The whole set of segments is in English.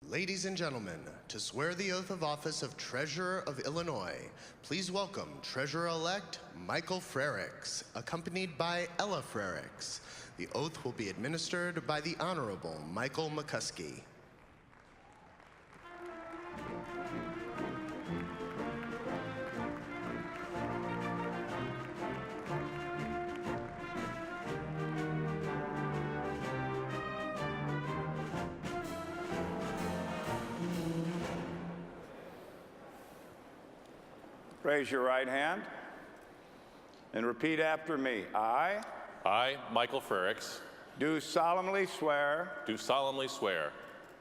Ladies and gentlemen, to swear the oath of office of Treasurer of Illinois, please welcome Treasurer-elect Michael Frerichs, accompanied by Ella Frerichs. The oath will be administered by the Honorable Michael McCuskey. Raise your right hand and repeat after me. I, Michael Frerichs, do solemnly swear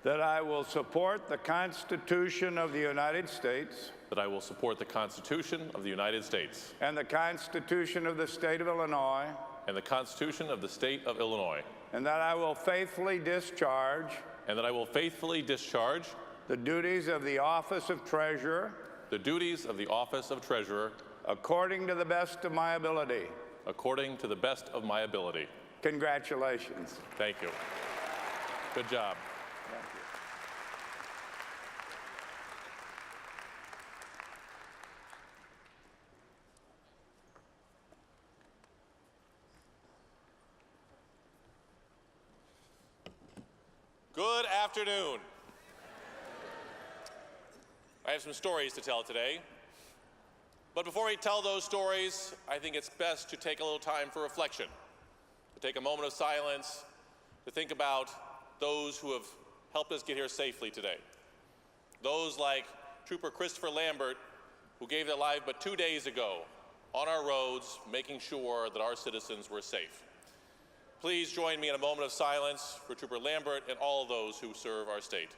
that I will support the Constitution of the United States I will support the Constitution of the United States and the Constitution of the State of Illinois, and the Constitution of the State of Illinois, and that I will faithfully discharge the duties of the office of Treasurer according to the best of my ability. Congratulations. Thank you. Good job. Thank you. Good afternoon. I have some stories to tell today. But before we tell those stories, I think it's best to take a little time for reflection, to take a moment of silence, to think about those who have helped us get here safely today. Those like Trooper Christopher Lambert, who gave their life but 2 days ago on our roads, making sure that our citizens were safe. Please join me in a moment of silence for Trooper Lambert and all of those who serve our state.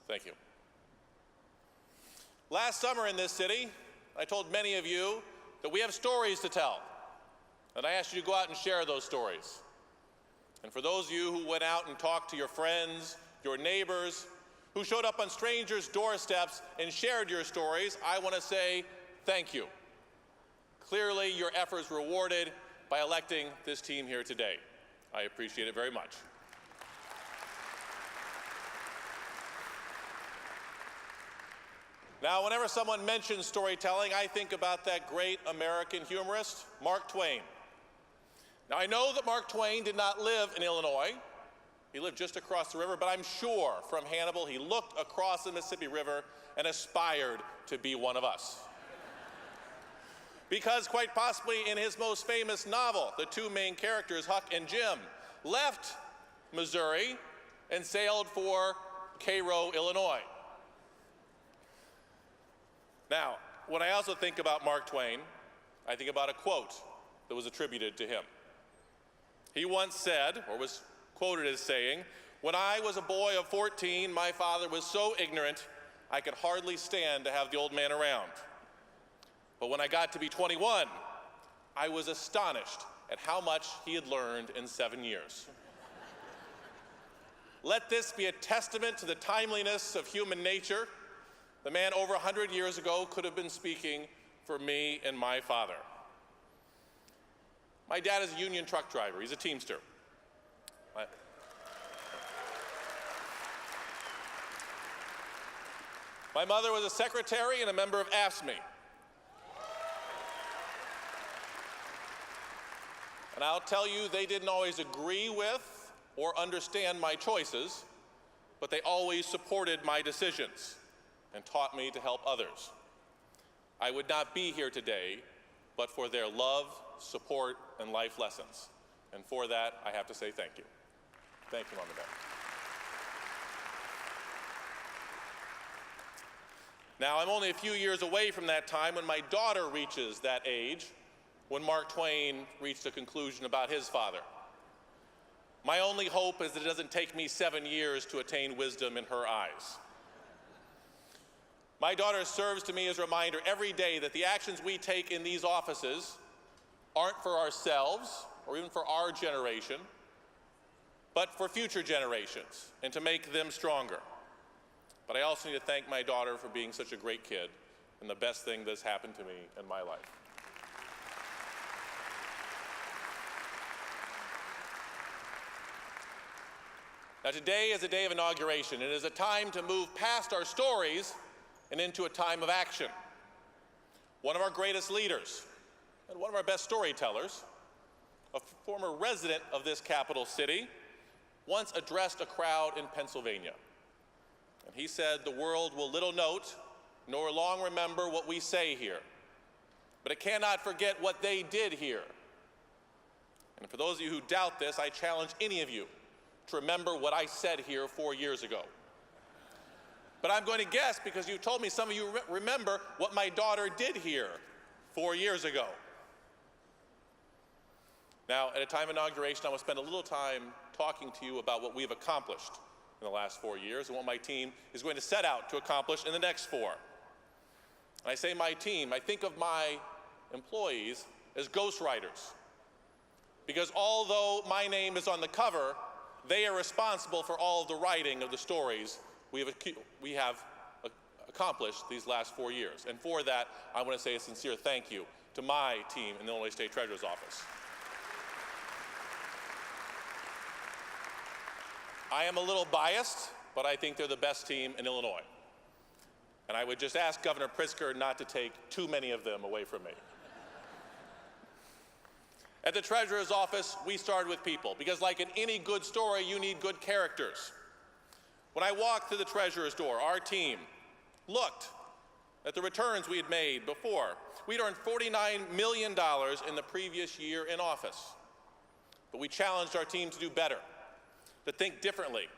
Thank you. Last summer in this city, I told many of you that we have stories to tell, and I asked you to go out and share those stories. And for those of you who went out and talked to your friends, your neighbors, who showed up on strangers' doorsteps and shared your stories, I want to say thank you. Clearly, your efforts were rewarded by electing this team here today. I appreciate it very much. Now, whenever someone mentions storytelling, I think about that great American humorist, Mark Twain. Now, I know that Mark Twain did not live in Illinois. He lived just across the river, but I'm sure from Hannibal he looked across the Mississippi River and aspired to be one of us. Because quite possibly in his most famous novel, the two main characters, Huck and Jim, left Missouri and sailed for Cairo, Illinois. Now, when I also think about Mark Twain, I think about a quote that was attributed to him. He once said, or was quoted as saying, "When I was a boy of 14, my father was so ignorant I could hardly stand to have the old man around. But when I got to be 21, I was astonished at how much he had learned in 7 years." Let this be a testament to the timeliness of human nature. The man over 100 years ago could have been speaking for me and my father. My dad is a union truck driver. He's a Teamster. My mother was a secretary and a member of AFSCME. And I'll tell you, they didn't always agree with or understand my choices, but they always supported my decisions and taught me to help others. I would not be here today but for their love, support, and life lessons. And for that, I have to say thank you. Thank you, Mom and Dad. Now, I'm only a few years away from that time when my daughter reaches that age, when Mark Twain reached a conclusion about his father. My only hope is that it doesn't take me 7 years to attain wisdom in her eyes. My daughter serves to me as a reminder every day that the actions we take in these offices aren't for ourselves or even for our generation, but for future generations and to make them stronger. But I also need to thank my daughter for being such a great kid and the best thing that's happened to me in my life. Now, today is a day of inauguration. It is a time to move past our stories and into a time of action. One of our greatest leaders and one of our best storytellers, a former resident of this capital city, once addressed a crowd in Pennsylvania. And he said, "The world will little note nor long remember what we say here, but it cannot forget what they did here." And for those of you who doubt this, I challenge any of you to remember what I said here 4 years ago. But I'm going to guess, because you told me some of you remember what my daughter did here 4 years ago. Now, at a time of inauguration, I want to spend a little time talking to you about what we've accomplished in the last 4 years and what my team is going to set out to accomplish in the next 4. And I say my team, I think of my employees as ghostwriters, because although my name is on the cover, they are responsible for all of the writing of the stories we have accomplished these last 4 years. And for that, I want to say a sincere thank you to my team in the Illinois State Treasurer's Office. I am a little biased, but I think they're the best team in Illinois. And I would just ask Governor Pritzker not to take too many of them away from me. At the Treasurer's Office, we started with people, because like in any good story, you need good characters. When I walked through the Treasurer's door, our team looked at the returns we had made before. We'd earned $49 million in the previous year in office. But we challenged our team to do better, to think differently,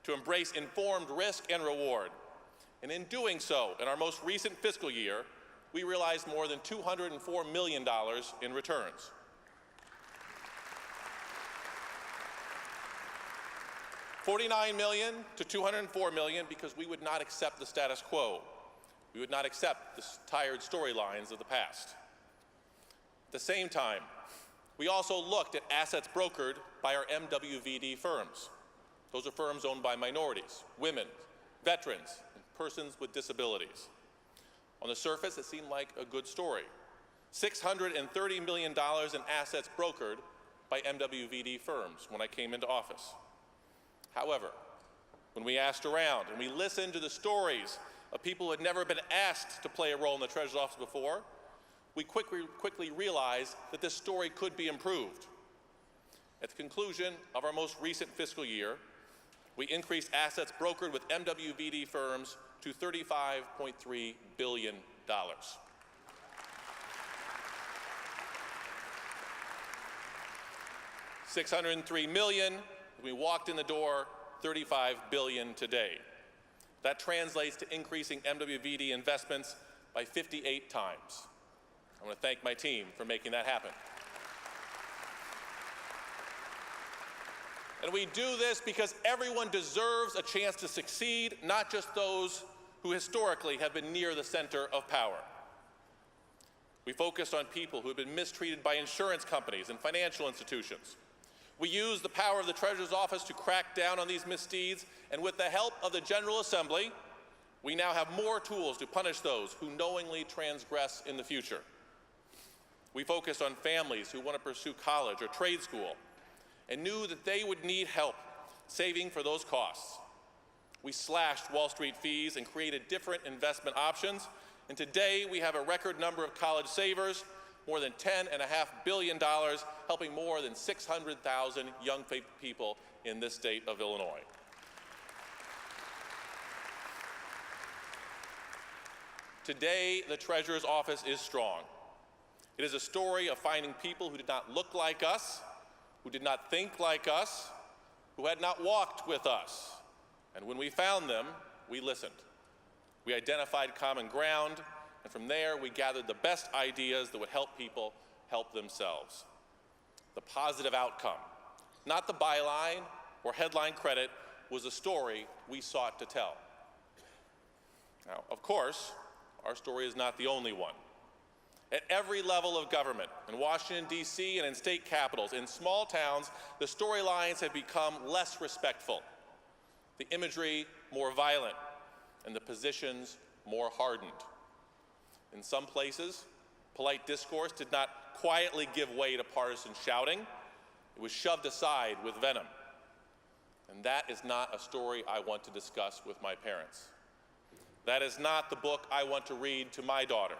to embrace informed risk and reward. And in doing so, in our most recent fiscal year, we realized more than $204 million in returns. $49 million to $204 million, because we would not accept the status quo. We would not accept the tired storylines of the past. At the same time, we also looked at assets brokered by our MWVD firms. Those are firms owned by minorities, women, veterans, and persons with disabilities. On the surface, it seemed like a good story. $630 million in assets brokered by MWVD firms when I came into office. However, when we asked around and we listened to the stories of people who had never been asked to play a role in the Treasurer's Office before, we quickly realized that this story could be improved. At the conclusion of our most recent fiscal year, we increased assets brokered with MWVD firms to $35.3 billion. $603 million when we walked in the door, $35 billion today. That translates to increasing MWVD investments by 58 times. I want to thank my team for making that happen. And we do this because everyone deserves a chance to succeed, not just those who historically have been near the center of power. We focused on people who have been mistreated by insurance companies and financial institutions. We used the power of the Treasurer's Office to crack down on these misdeeds, and with the help of the General Assembly, we now have more tools to punish those who knowingly transgress in the future. We focused on families who want to pursue college or trade school and knew that they would need help saving for those costs. We slashed Wall Street fees and created different investment options, and today we have a record number of college savers, more than $10.5 billion, helping more than 600,000 young people in this state of Illinois. Today, the Treasurer's Office is strong. It is a story of finding people who did not look like us, who did not think like us, who had not walked with us. And when we found them, we listened. We identified common ground, and from there, we gathered the best ideas that would help people help themselves. The positive outcome, not the byline or headline credit, was a story we sought to tell. Now, of course, our story is not the only one. At every level of government, in Washington, D.C., and in state capitals, in small towns, the storylines have become less respectful, the imagery more violent, and the positions more hardened. In some places, polite discourse did not quietly give way to partisan shouting. It was shoved aside with venom. And that is not a story I want to discuss with my parents. That is not the book I want to read to my daughter.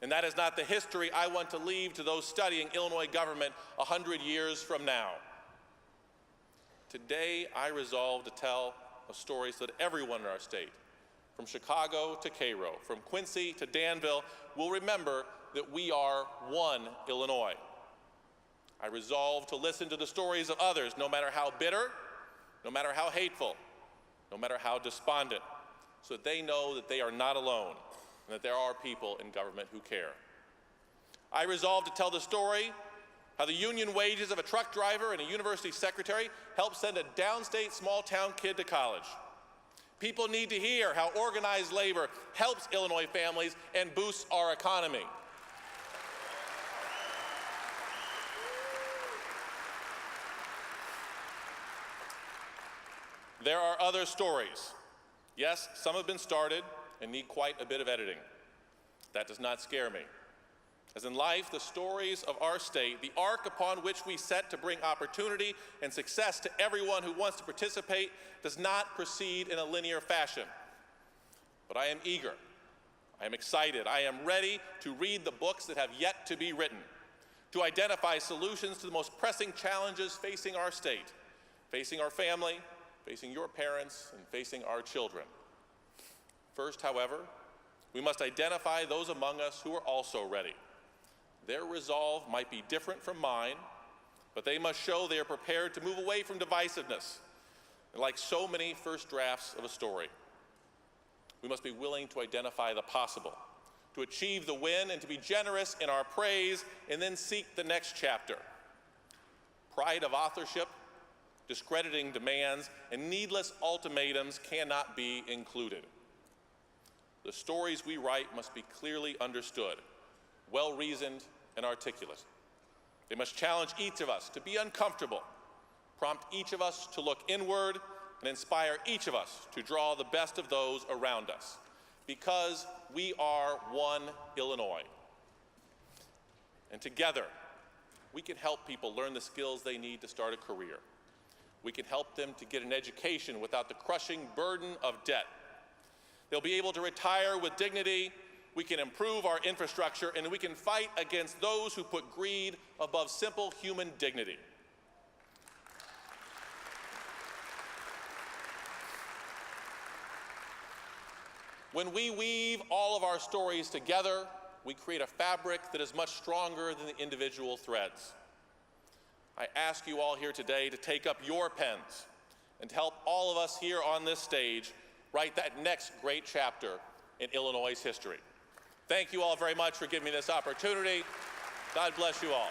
And that is not the history I want to leave to those studying Illinois government 100 years from now. Today, I resolve to tell a story so that everyone in our state, from Chicago to Cairo, from Quincy to Danville, will remember that we are one Illinois. I resolve to listen to the stories of others, no matter how bitter, no matter how hateful, no matter how despondent, so that they know that they are not alone and that there are people in government who care. I resolve to tell the story how the union wages of a truck driver and a university secretary helped send a downstate small-town kid to college. People need to hear how organized labor helps Illinois families and boosts our economy. There are other stories. Yes, some have been started and need quite a bit of editing. That does not scare me. As in life, the stories of our state, the arc upon which we set to bring opportunity and success to everyone who wants to participate, does not proceed in a linear fashion. But I am eager, I am excited, I am ready to read the books that have yet to be written, to identify solutions to the most pressing challenges facing our state, facing our family, facing your parents, and facing our children. First, however, we must identify those among us who are also ready. Their resolve might be different from mine, but they must show they are prepared to move away from divisiveness. And like so many first drafts of a story, we must be willing to identify the possible, to achieve the win, and to be generous in our praise, and then seek the next chapter. Pride of authorship, discrediting demands, and needless ultimatums cannot be included. The stories we write must be clearly understood, well-reasoned, and articulate. They must challenge each of us to be uncomfortable, prompt each of us to look inward, and inspire each of us to draw the best of those around us, because we are one Illinois. And together, we can help people learn the skills they need to start a career. We can help them to get an education without the crushing burden of debt. They'll be able to retire with dignity. We can improve our infrastructure, and we can fight against those who put greed above simple human dignity. When we weave all of our stories together, we create a fabric that is much stronger than the individual threads. I ask you all here today to take up your pens and to help all of us here on this stage write that next great chapter in Illinois' history. Thank you all very much for giving me this opportunity. God bless you all.